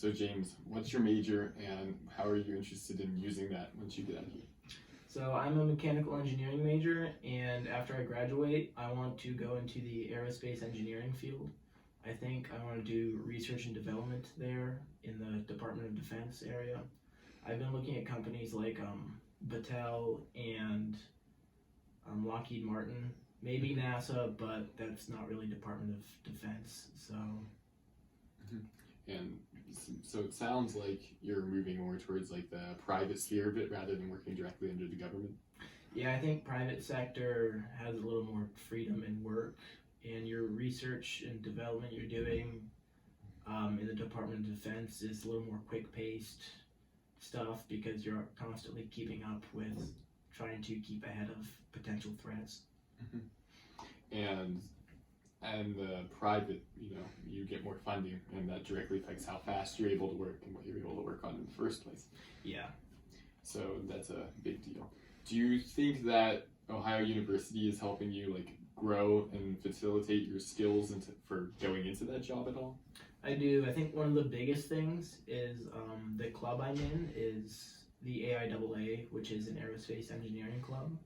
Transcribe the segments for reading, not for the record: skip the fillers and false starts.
So James, what's your major and how are you interested in using that once you get out of here? So I'm a mechanical engineering major, and after I graduate, I want to go into the aerospace engineering field. I think I want to do research and development there in the Department of Defense area. I've been looking at companies like Battelle and Lockheed Martin, maybe NASA, but that's not really Department of Defense. So And so it sounds like you're moving more towards like the private sphere of it rather than working directly under the government. yeah, I think private sector has a little more freedom in work, and your research and development you're doing in the Department of Defense is a little more quick-paced stuff because you're constantly keeping up with trying to keep ahead of potential threats. And the private, you get more funding, and that directly affects how fast you're able to work and what you're able to work on in the first place. Yeah. So that's a big deal. Do you think that Ohio University is helping you like grow and facilitate your skills for going into that job at all? I do. I think one of the biggest things is the club I'm in is the AIAA, which is an aerospace engineering club,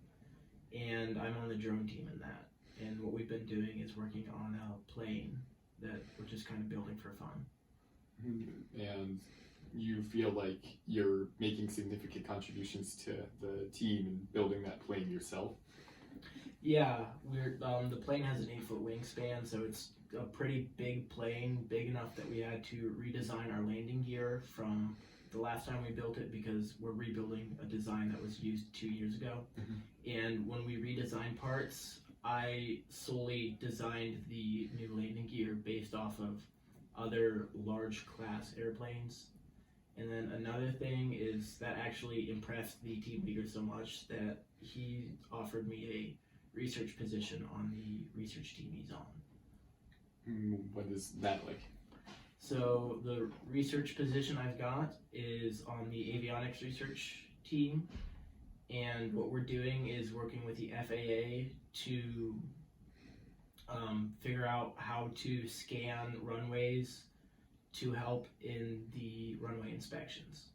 and I'm on the drone team in that. And what we've been doing is working on a plane that we're just kind of building for fun. And you feel like you're making significant contributions to the team and building that plane yourself? Yeah, we're the plane has an 8-foot wingspan, so it's a pretty big plane, big enough that we had to redesign our landing gear from the last time we built it because we're rebuilding a design that was used 2 years ago. And when we redesign parts, I solely designed the new landing gear based off of other large class airplanes. And then another thing is that actually impressed the team leader so much that he offered me a research position on the research team he's on. What is that like? So the research position I've got is on the avionics research team, and what we're doing is working with the FAA to figure out how to scan runways to help in the runway inspections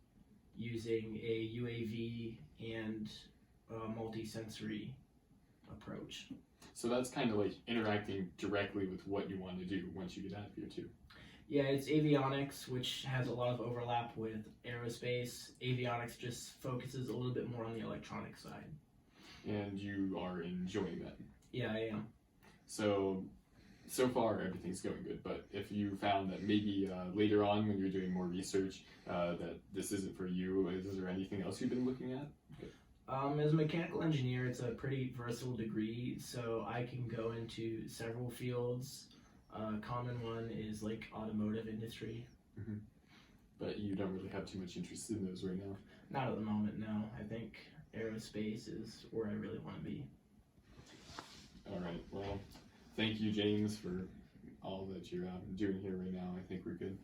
using a UAV and a multi-sensory approach. So that's kind of like interacting directly with what you want to do once you get out of here too. Yeah, it's avionics, which has a lot of overlap with aerospace. Avionics just focuses a little bit more on the electronic side. And you are enjoying that. Yeah, I am. So far everything's going good, but if you found that maybe later on when you're doing more research that this isn't for you, is there anything else you've been looking at? As a mechanical engineer, it's a pretty versatile degree, so I can go into several fields. A common one is like automotive industry. But you don't really have too much interest in those right now? Not at the moment, no. I think aerospace is where I really want to be. All right, well, thank you, James, for all that you're doing here right now. I think we're good.